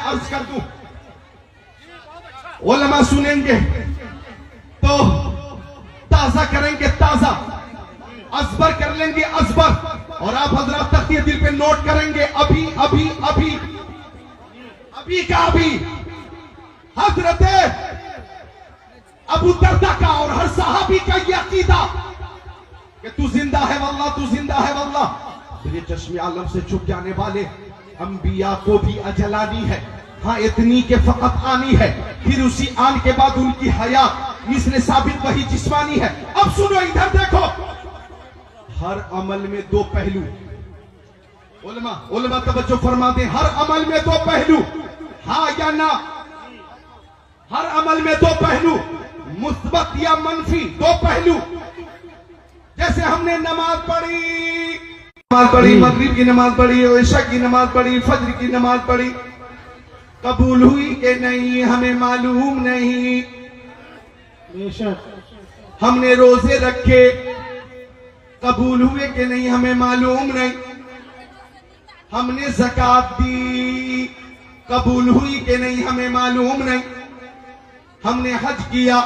अर्ज कर दूं, उलमा सुनेंगे तो ताजा करेंगे ताजा, अजबर कर लेंगे अजबर, और आप हजरत तख्तिए दिल पे नोट करेंगे अभी अभी अभी अभी का अभी हजरत अबू दरदा का और हर सहाबी का ये अकीदा कि तू जिंदा है वल्लाह, तू जिंदा है वल्लाह। तो ये चश्मे आलम से छुप जाने वाले अंबिया को भी अजल आनी है, हाँ इतनी के फकत आनी है, फिर उसी आन के बाद उनकी हयात मिसले साबित वही जिस्मानी है। अब सुनो इधर देखो, हर अमल में दो पहलू, उलमा तवज्जो फरमा दे, हर अमल में दो पहलू, हाँ या ना, हर अमल में दो पहलू, मुस्बत या मनफी दो पहलू। जैसे हमने नमाज पढ़ी, मगरिब की नमाज पढ़ी, इशा की नमाज पढ़ी, फज्र की नमाज पढ़ी, कबूल हुई कि नहीं हमें मालूम नहीं। हमने रोजे रखे, कबूल हुए कि नहीं हमें मालूम नहीं। हमने ज़कात दी, कबूल हुई कि नहीं हमें मालूम नहीं। हमने हज किया,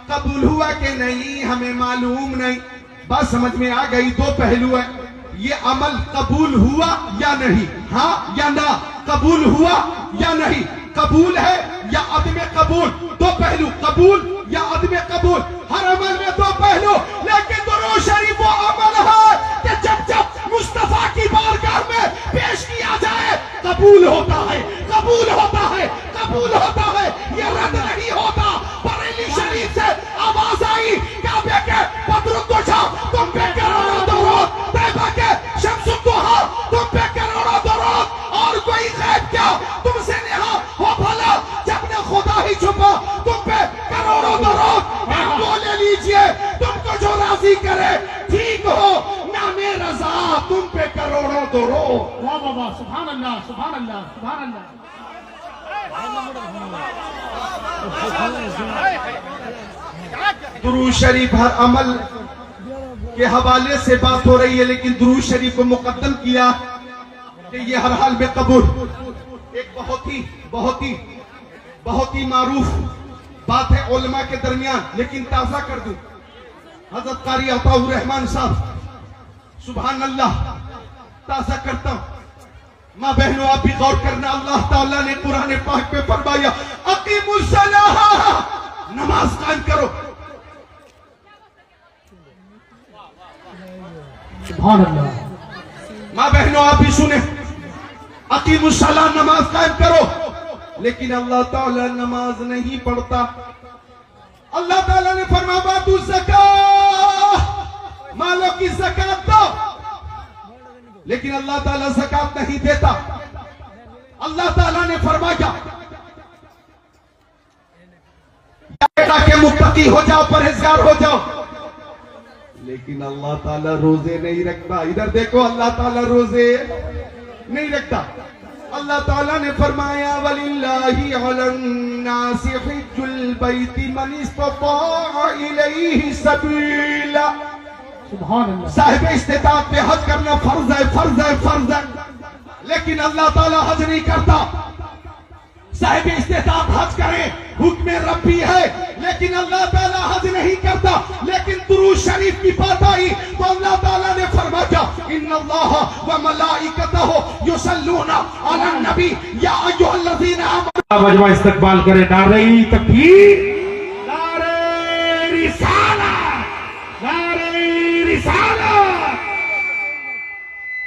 कबूल हुआ कि नहीं हमें मालूम नहीं। बात समझ में आ गई? दो पहलू है, ये अमल कबूल हुआ या नहीं, हाँ या ना, कबूल हुआ या नहीं, कबूल है या अदम कबूल, दो पहलू, कबूल या अदम कबूल। हर अमल में दो पहलू, लेकिन दुरूद शरीफ वो अमल है कि जब जब मुस्तफा की बारगाह में पेश किया जाए कबूल होता है, कबूल होता है, कबूल होता है, ये रद्द नहीं होता। बरेली शरीफ से आवाज आई, काबे के बदरुद्दोजा तुम पे करोड़ों दरूद, तैबा के शम्सुद्दोहा तुम पे करोड़ों दरूद, और कोई गैब क्या तुमसे नेहा हो भला, जब ने खुदा ही छुपा तुम पे करोड़ों दरूद। वो ले लीजिए, तुमको जो राजी करे, ठीक हो ना, में रजा तुम पे करोड़ों दरूद। वाह वाह वाह, सुभान अल्लाह, सुभान अल्लाह, सुभान अल्लाह। दुरूद शरीफ हर अमल के हवाले से बात हो रही है, लेकिन दुरूद शरीफ को मुकद्दम किया कि ये हर हाल में कबूल। एक बहुत ही मारूफ बात है उलमा के दरमियान, लेकिन ताजा कर दूं, हजरत कारी अताउर रहमान साहब, सुभान अल्लाह, ताजा करता हूं। माँ बहनों आप भी गौर करना, अल्लाह ताला ने कुरान पाक में फरमाया अकीमुस्सलाह, नमाज कायम करो। सुभान अल्लाह। माँ बहनों आप भी सुने, अकीमुस्सलाह, नमाज कायम करो। लेकिन अल्लाह ताला नमाज नहीं पढ़ता। अल्लाह ताला ने फरमाया बातु ज़कात, मालों की ज़कात दो, लेकिन अल्लाह ताला ज़कात नहीं देता। अल्लाह ताला ने फरमाया ताकि मुत्तकी हो जाओ, परहेजगार हो जाओ, लेकिन अल्लाह ताला रोजे नहीं रखता। इधर देखो, अल्लाह ताला रोजे नहीं रखता। अल्लाह ताला ने फरमाया वलिल्लाहि अलन्नासि हिज्जुल बैति मन इस्तताअ इलैहि सबीला। सुभान अल्लाह। साहिब इस्तिताअत पे हज करना फर्ज है, फर्ज है, फर्ज है, लेकिन अल्लाह ताला हज नहीं करता। साहिब इस्तिताअत हज करे, हुक्म रब्बी है, लेकिन अल्लाह ताला हज नहीं करता। लेकिन दुरूद शरीफ की बात आई तो अल्लाह ताला ने फरमाया इन्नल्लाह व मलाइकतहु युसल्लूना अलन नबी या अय्युहल्लज़ीना आमनू। मजमा इस्तकबाल करे, नारे तकबीर, नारे रिसालत, नारे रिसालत,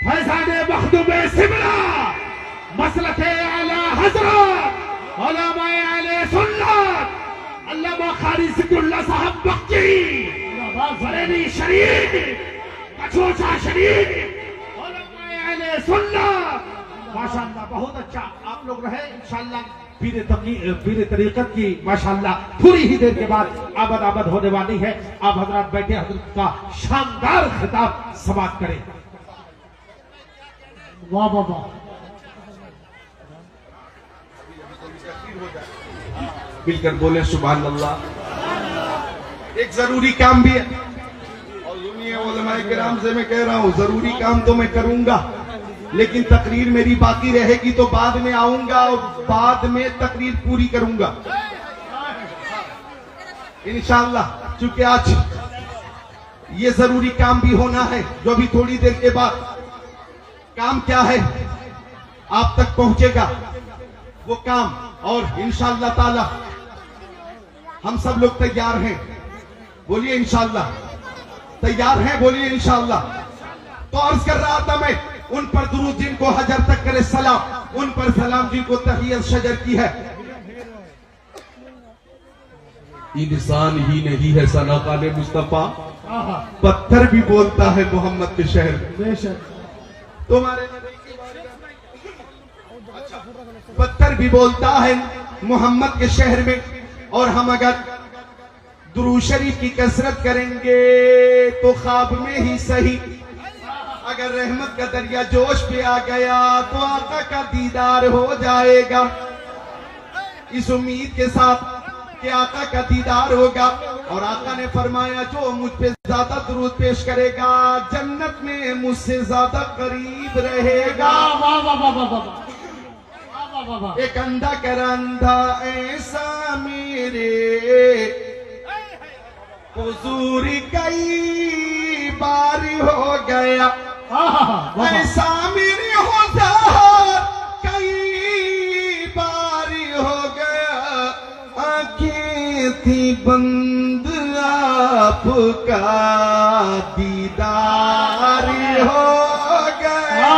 फैज़ाने मखदूम सिमला, मसलके आला हज़रत, उलमाए अहले सुन्नत, अल्लामा कारी ज़िक्रुल्लाह साहब बख्शी, बरेली शरीफ, कचोचा शरीफ, उलमाए अहले सुन्नत। माशाअल्लाह, बहुत अच्छा आप लोग रहे। इंशाअल्लाह पीर तरीकत की माशाअल्लाह थोड़ी ही देर के बाद आबद होने वाली है। आप हजरात बैठे, हजरत का शानदार खिताब समाप्त करें। वाह वाह वाह। मिलकर बोले सुभान अल्लाह। एक जरूरी काम भी है, और उलमाए किराम से मैं कह रहा हूं, जरूरी काम तो मैं करूंगा, लेकिन तकरीर मेरी बाकी रहेगी तो बाद में आऊंगा और बाद में तकरीर पूरी करूंगा इंशाअल्लाह। चूंकि आज ये जरूरी काम भी होना है जो अभी थोड़ी देर के बाद काम क्या है आप तक पहुंचेगा वो काम, और इंशाअल्लाह ताला हम सब लोग तैयार हैं। बोलिए इंशाअल्लाह तैयार हैं, बोलिए इंशाअल्लाह। तो अर्ज कर रहा था मैं उन पर दुरूद जिनको हजर तक करे सलाम, उन पर सलाम जिनको तहियत शजर की है। इंसान ही नहीं है सनाकाने मुस्तफा, पत्थर भी बोलता है मोहम्मद के शहर में। बेशक तुम्हारे पत्थर भी बोलता है मोहम्मद के शहर में। और हम अगर दुरूद शरीफ की कसरत करेंगे तो ख्वाब में ही सही, अगर रहमत का दरिया जोश पे आ गया तो आका का दीदार हो जाएगा। इस उम्मीद के साथ कि आका का दीदार होगा, और आका ने फरमाया जो मुझ पे ज्यादा दुरूद पेश करेगा जन्नत में मुझसे ज्यादा करीब रहेगा। वाह वाह वाह वाह वाह वाह वाह। एक अंधा कर अंधा ऐसा मेरे हुजूर कई बार हो गया, ऐसा मेरे हुजूर कई बार हो गया। आंखें थी बंद आपका दीदार हो गया,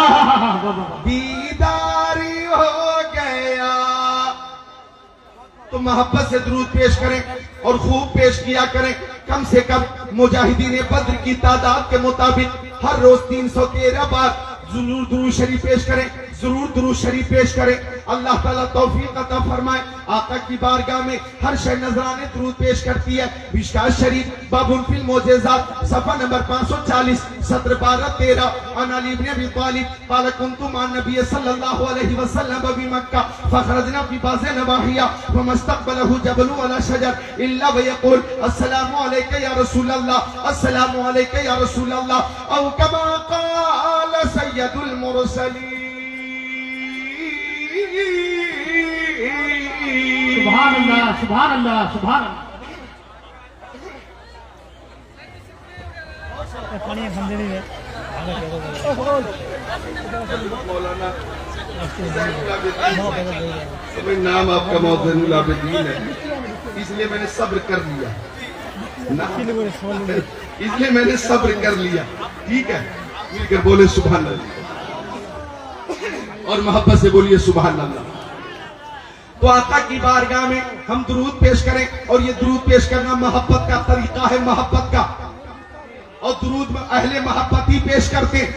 दीदार हो गया। तो मोहब्बत से दुरूद पेश करें और खूब पेश किया करें। कम से कम मुजाहिदीन बद्र की तादाद के मुताबिक हर रोज 313 बार जरूर दुरूद शरीफ पेश करें, जरूर दुरूद शरीफ पेश करें। अल्लाह ताला तौफीक अता फरमाए। आका की बारगाह में हर शय नजराने दुरूद पेश करती है। मिशकात शरीफ बाबुल फिल मोजेज़ात सफा नंबर 540 सत्र 12-13 अन अली इब्न अबी तालिब क़ाल कुन्तु मअन नबी सल्लल्लाहु अलैहि वसल्लम बि मक्का फखरजना फी बाज़ि नवाहिया फमस्तक़बलहु जबलु अला शजर इल्ला व यक़ूल अस्सलामु अलैका या रसूल अल्लाह, अस्सलामु अलैका या रसूल अल्लाह औ कमा क़ाल सय्यदुल मुरसलीन। सुभान अल्लाह सुभान अल्लाह सुभान अल्लाह। मौलाना नाम आपका मौज़नुल आबिदीन है, इसलिए मैंने सब्र कर लिया ना, इसलिए मैंने सब्र कर लिया। ठीक है, मिलकर बोले सुभान अल्लाह और मोहब्बत से बोलिए सुभान अल्लाह। तो आका की बारगाह में हम दुरूद पेश करें, और ये दुरूद पेश करना मोहब्बत का तरीका है, मोहब्बत का। और दुरूद में अहले मोहब्बत ही पेश करते हैं,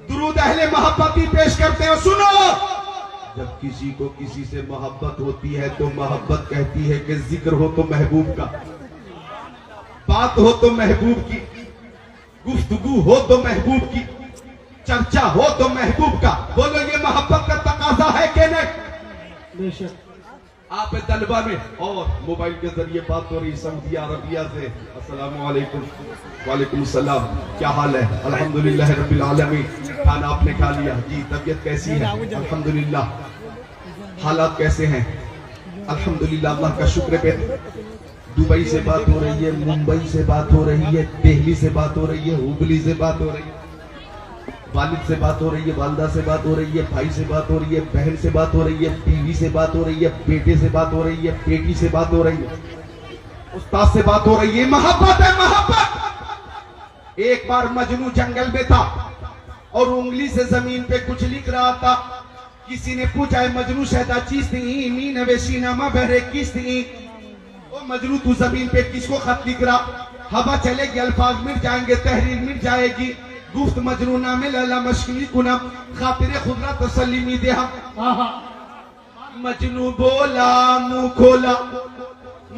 दुरूद अहले मोहब्बत ही पेश करते हैं। सुनो, जब किसी को किसी से मोहब्बत होती है तो मोहब्बत कहती है कि जिक्र हो तो महबूब का, बात हो तो महबूब की, गुफ्तगू हो तो महबूब की, चर्चा हो तो महबूब का। बोलो ये मोहब्बत का तकाजा है कि नहीं? आप तलबा में और मोबाइल के जरिए बात हो रही सऊदी अरबिया से। अस्सलामु अलैकुम। वालेकुम सलाम। क्या हाल है? अल्हम्दुलिल्लाह रब्बिल आलमीन। खाना आपने खा लिया? जी। तबीयत कैसी है? अल्हम्दुलिल्लाह। हालात कैसे हैं? अल्हम्दुलिल्लाह, अल्लाह का शुक्र पे। दुबई से बात हो रही है, मुंबई से बात हो रही है, दिल्ली से बात हो रही है, हुबली से बात हो रही है, वालिद से बात हो रही है, वालदा से बात हो रही है, भाई से बात हो रही है, बहन से बात हो रही है, बीवी से बात हो रही है, बेटे से बात हो रही है, बेटी से बात हो रही है, उस्ताद से बात हो रही है। मोहब्बत है, मोहब्बत। एक बार मजनू जंगल में था और उंगली से जमीन पे कुछ लिख रहा था। किसी ने पूछा है मजनू शहदा चीज थी मीन वेशीनामा बहरे किस थी? ओ मजनू तू जमीन पे किसको खत लिख रहा? हवा चलेगी, अल्फाज मिट जाएंगे, तहरीर मिट जाएगी। गुफ्त मजनूना में लला मशकिल गुना खातिर खुदरा तसल्लीमी दे। मजनू बोला मुंह खोला,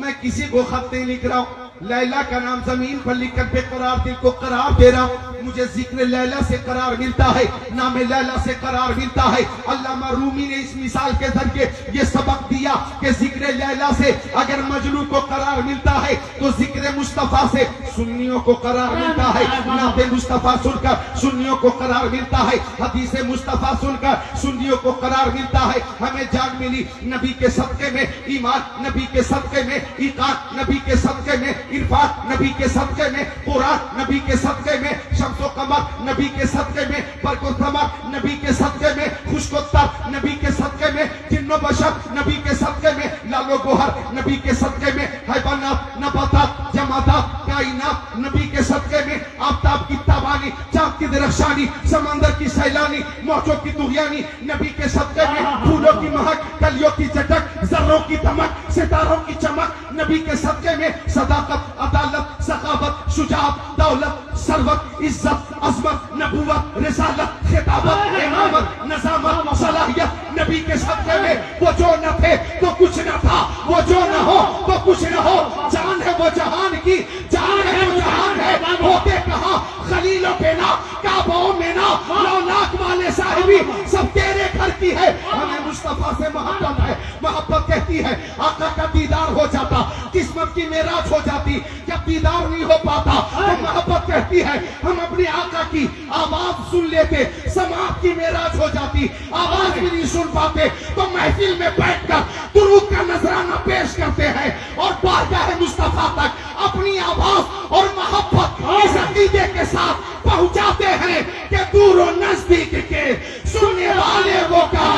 मैं किसी को खत नहीं लिख रहा हूँ, लैला का नाम जमीन पर लिखकर बेकरार दिल को करार दे रहा हूँ। मुझे जिक्र लैला से करार मिलता है, नाम लैला से करार मिलता है। अल्लामा रूमी ने इस मिसाल के जरिए ये सबक दिया कि जिक्र लैला से अगर मजनू को करार मिलता है तो जिक्र जिक्र मुस्तफा से सुन्नियों को करार मिलता है, नाते मुस्तफा सुनकर सुन्नियों को करार मिलता है, हदीस मुस्तफा सुनकर सुन्नियों को करार मिलता है। हमें जान मिली नबी के सदके में, ईमान नबी के सदके में, ईकान नबी के सदके में, इरफान नबी के सदके में, कुरान नबी के सदके में, शम्सो कमर नबी के सदके में, बरको कमर नबी के सदके में, खुशकोत्तर नबी के सदके में, जिन्नो बशर नबी के सदके में, लालो गोहर नबी के सदके में, हैवानात नबातात जमादात कायनात नबी के सदके में, आफताब की ताबानी, चांद की दरख्शानी, समंदर की सैलानी, मौजों की दुनियानी नबी के सदके में, फूलों की महक, कलियों की चटक, जर्रों की धमक, सितारों की चमक नबी के सदके में, सदाकत, अदालत, सखावत, शुजाअत, दौलत, सरवत, इज्जत, अजमत, नबूवत, रिसालत, खिताबत, इमामत, नजामत, सलाहियत नबी के सदके में। वो जो न थे तो कुछ न था, वो जो न हो तो कुछ न हो, जान है वो जहान की, जान है वो जहान है, होते कहाँ खलीलों पे ना, काबों में ना, लौलाक वाले साहिबी सब तेरे घर की है। हमें मुस्तफा से मोहब्बत है, मोहब्बत कहती है आका का दीदार हो जाता, किस्मत की मेराज हो जाती, जब दीदार नहीं हो पाता तो मोहब्बत कहती है हम अपने आका की आवाज सुन लेते, समात की मेराज हो जाती, आवाज भी नहीं सुन पाते तो महफिल में बैठकर दुरूद का नजराना पेश करते हैं और बारगाह मुस्तफा तक अपनी आवाज और मोहब्बत इस अकीदे के साथ पहुंचाते हैं कि दूर और नजदीक के सुनने वाले वो का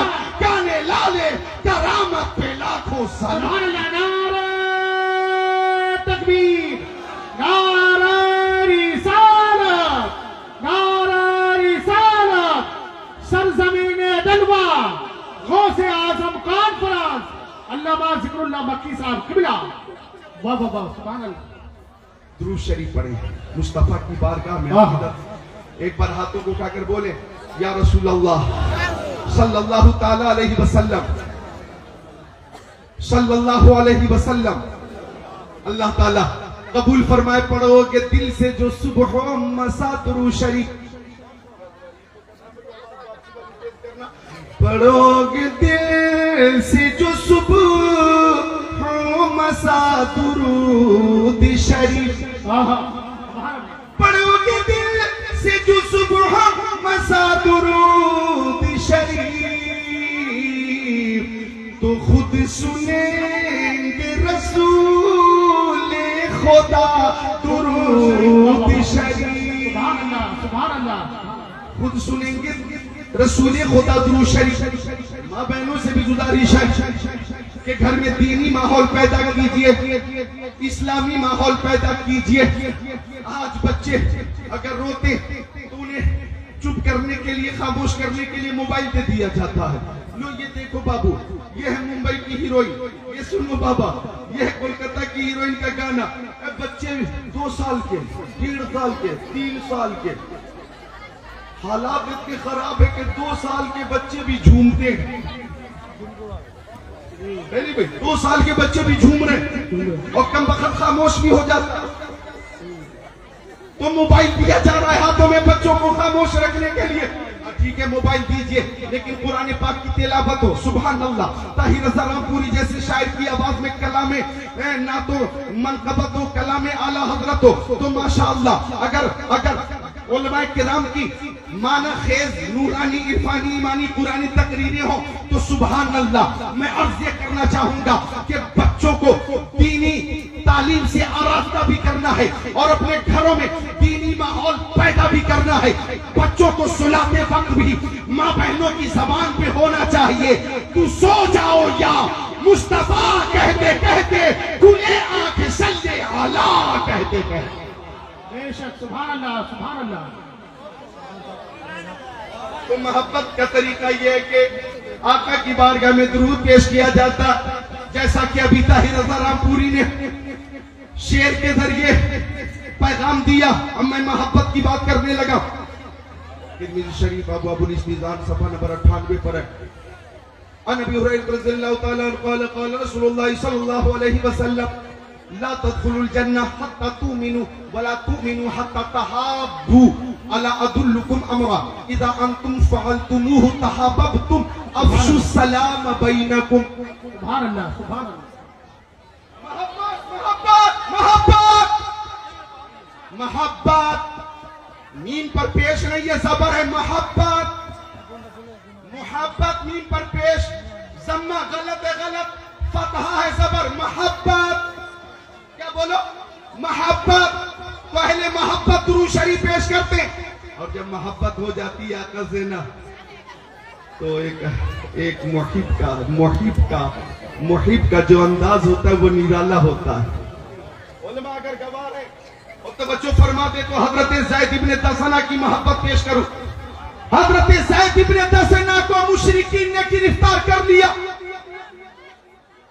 गाने लाले करामत पे लाखों सलाम। नारा तकबीर, नारा रिसालत, नारा रिसालत, सरजमीन दलवा, गौसे आजम कॉन्फ्रेंस, अल्लामा जिक्रुल्लाह मक्की साहब किबला। वाह वाह वाह, सुभान अल्लाह। दुरूद शरीफ पढ़े मुस्तफा की बारगाह में। एक बार हाथों को उठाकर बोले या रसूल अल्लाह सल्लल्लाहु ताला अलैहि वसल्लम, सल्लल्लाहु अलैहि वसल्लम। अल्लाह ताला कबूल फरमाए। पढ़ोगे दिल से जो सुबह मसा दुरूद शरीफ, पढ़ोगे दिल से जो सुबह मसा दुरूद शरीफ, पढ़ोगे दिल से जो सुबह मसा दुरूद शरीफ, तो खुद सुनेंगे रसूल खुदा दुरूद शरीफ। सुभान अल्लाह। खुद सुनेंगे रसूल खुदा दुरूद शरीफ। माँ बहनों से भी गुजारिश है कि घर में दीनी माहौल पैदा कीजिए, इस्लामी माहौल पैदा कीजिए। आज बच्चे अगर रोते तो उन्हें चुप करने के लिए, खामोश करने के लिए मोबाइल दे दिया जाता है। लो ये देखो बाबू, ये है मुंबई की हीरोइन, ये सुनो बाबा, ये है कोलकाता की हीरोइन का गाना। अब बच्चे 2 साल के, 1.5 साल के, 3 साल के, हालात इतने खराब है कि 2 साल के बच्चे भी झूमते हैं। नहीं भाई, 2 साल के बच्चे भी झूम रहे और कम वक्त खामोश भी हो जाता। तो मोबाइल दिया जा रहा है हाथों में बच्चों को खामोश रखने के लिए। ठीक है मोबाइल दीजिए, लेकिन कुरान पाक की तिलावत हो। सुभान अल्लाह। ताहिर रज़ा रामपुरी जैसे शायर की आवाज में कलामे ना तो मनकबत हो, कलामे आला हजरत हो तो माशाअल्लाह। अगर उलमाए किराम की माना खेज नूरानी इरफानी ईमानी कुरानी तकरीरें हो तो सुभान अल्लाह। मैं अर्ज ये करना चाहूंगा कि बच्चों को दीनी तालीम से आरास्ता भी करना है और अपने घरों में दीनी माहौल पैदा भी करना है। बच्चों को सुलाते वक्त भी माँ बहनों की जबान पे होना चाहिए, तू सो जाओ या मुस्तफा कहते कहते, खुले आंख सल्ले आला कहते कहते। बेशक, सुभान अल्लाह, सुभान अल्लाह। तो मोहब्बत का तरीका यह है कि आका की बारगाह में दुरूद पेश किया जाता, जैसा कि अभी ताहिर रज़ा रामपुरी ने शेर के जरिए पैगाम दिया। अब मैं मोहब्बत की बात करने लगा। तिरमिज़ी शरीफ अबू अबू निज़ान सफ़ा नंबर 98 पर है। अनबी हुरैरा रज़ियल्लाहु ताला अन्हु क़ाल क़ाल रसूलुल्लाह सल्लल्लाहु अलैहि वसल्लम ला तदखुलुल जन्नह हत्ता तुमिनु वला तुमिनु हत्ता तहाब्बू अला अदुल्लुकुम अमरा इदा अंतुम फअलतुमुहु तहाब्बतुम अफशु सलाम बैनकुम। सुभान अल्लाह, सुभान अल्लाह। मोहब्बत मोहब्बत मोहब्बत मोहब्बत मीम पर पेश नहीं है, जबर है मोहब्बत। मोहब्बत मीम पर पेश, जम्मा गलत है, गलत, फतहा है जबर, मोहब्बत। क्या बोलो? मोहब्बत। पहले मोहब्बत दुरूद शरीफ पेश करते हैं, और जब मोहब्बत हो जाती है आका से ना, तो एक मुहिब का जो अंदाज होता है वो निराला होता है। उलमा अगर गवाह है और तो बच्चों फरमाते तो हजरत ज़ैद इब्न दसना की मोहब्बत पेश करूं। हजरत ज़ैद इब्न दसना को मुशरिकीन ने गिरफ्तार कर लिया,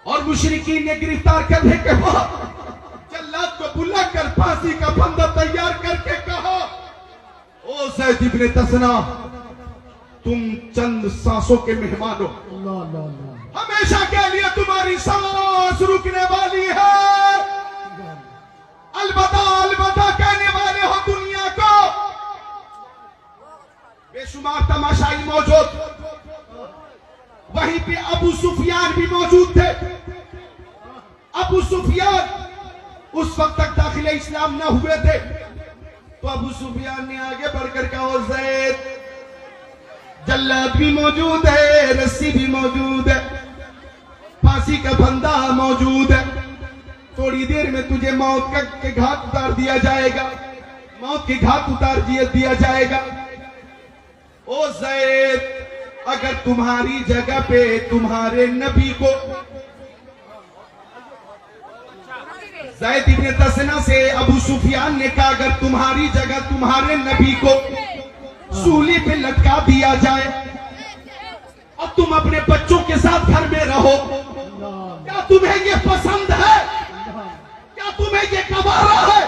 और मुशरिकीन ने गिरफ्तार करने के बाद जल्लाद को बुलाकर फांसी का फंदा तैयार करके कहा, ओ ज़ैद इब्न दसना, तुम चंद सांसों के मेहमान हो, हमेशा के लिए तुम्हारी सांस रुकने वाली है, अलबदा अलबदा कहने वाले हो दुनिया को। बेशुमार तमाशाई मौजूद, वहीं पे अबू सुफियान भी मौजूद थे। अबू सुफियान उस वक्त तक दाखिले इस्लाम न हुए थे, तो अबू सुफियान ने आगे बढ़कर कहा, ज़ैद, जल्लाद भी मौजूद है, रस्सी भी मौजूद है, फांसी का फंदा मौजूद है, थोड़ी देर में तुझे मौत के घाट उतार दिया जाएगा, मौत के घाट उतार दिया जाएगा। ओ ज़ैद, अगर तुम्हारी जगह पे तुम्हारे नबी को, ज़ैद इब्न दसना से अबू सुफियान ने कहा, अगर तुम्हारी जगह तुम्हारे नबी को सूली पे लटका दिया जाए और तुम अपने बच्चों के साथ घर में रहो, क्या तुम्हें ये पसंद है? क्या तुम्हें ये गवारा है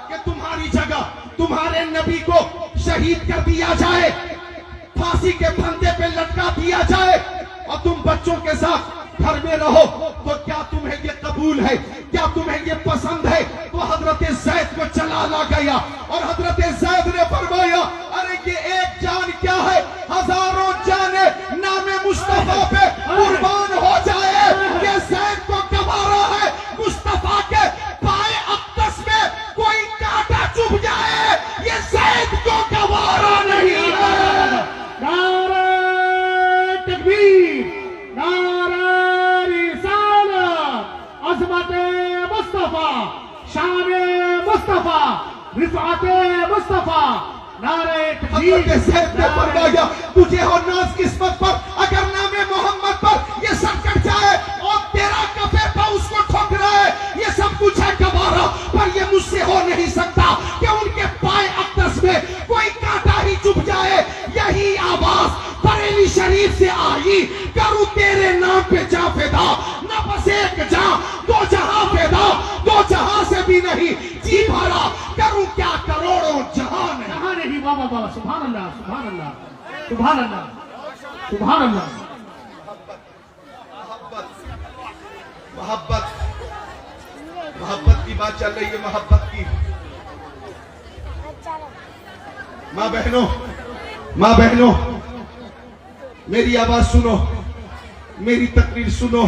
कि तुम्हारी जगह तुम्हारे नबी को शहीद कर दिया जाए, फांसी के फंदे पे लटका दिया जाए, और तुम बच्चों के साथ घर में रहो? तो क्या तुम्हें ये कबूल है? क्या तुम्हें ये पसंद है? तो हजरत ज़ैद को चला गया, और हजरत ज़ैद ने फरमाया, अरे ये एक जान क्या है, हजारों जाने नामे मुस्तफा पे कुर्बान हो जाए। ये ज़ैद को गवारा है मुस्तफा के पाए अक़दस में कोई कांटा चुभ जाए, ये ज़ैद को गवारा नहीं है। नारे तकबीर, नारे रिसालत, अज़मत मुस्तफा, शान मुस्तफा, रिफ़अत मुस्तफा, नारे तकबीर। फरमाया, तुझे हो नाज किस्मत पर अगर नामे मोहम्मद पर ये सब कट जाए और तेरा कफे पर उसको ठोकरा है, ये सब कुछ है गवारा, पर ये मुझसे हो नहीं सकता कि उनके पाए अक़दस में कोई कांटा ही चुभ जाए। यही आवाज बरेली शरीफ से आई, करूं तेरे नाम पे जा फिदा, न बस एक जा दो जहां फिदा, दो जहां से भी नहीं जी भरा, करूं क्या करोड़ों जहान है। जहां नहीं, वाह वाह वाह, सुभान अल्लाह, सुभान अल्लाह, सुभान अल्लाह, सुभान अल्लाह। मोहब्बत, मोहब्बत की बात चल रही है, मोहब्बत की। माँ बहनों, मेरी आवाज सुनो, मेरी तकरीर सुनो,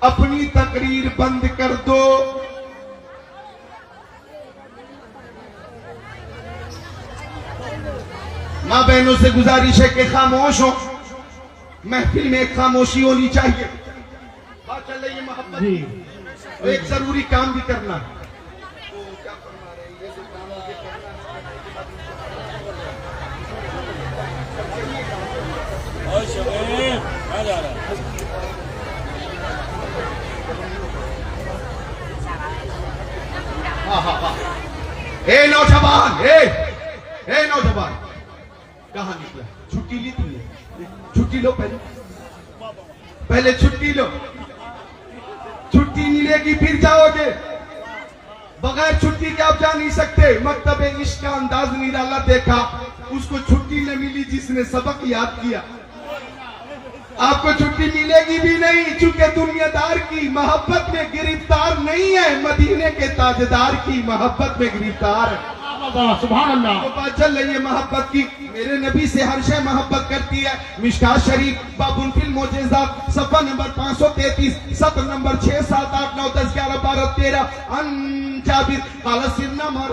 अपनी तकरीर बंद कर दो। माँ बहनों से गुजारिश है कि खामोश हो, महफिल में खामोशी होनी चाहिए। बात चल रही है मोहब्बत जी, तो एक जरूरी काम भी करना। ए नौजवान, ए नौजवान, कहाँ निकला? छुट्टी ली तुमने? छुट्टी लो, पहले छुट्टी लो। छुट्टी मिलेगी फिर जाओगे, बगैर छुट्टी के आप जा नहीं सकते। मकतब इश्क का अंदाज निराला देखा, उसको छुट्टी न मिली जिसने सबक याद किया। आपको छुट्टी मिलेगी भी नहीं, चूंकि दुनियादार की मोहब्बत में गिरफ्तार नहीं है, मदीने के ताजदार की मोहब्बत में गिरफ्तार है। सुभान अल्लाह। तो बात चल रही है मोहब्बत की। मेरे नबी से हर शय मोहब्बत करती है। मिशकात शरीफ बाबुल फिल मोजेज़ात सफ़ा नंबर 533, सत्र नंबर 6, 7, 8, 9, 10, 11, 12, 13 अन जाबिर क़ाल सिरना मा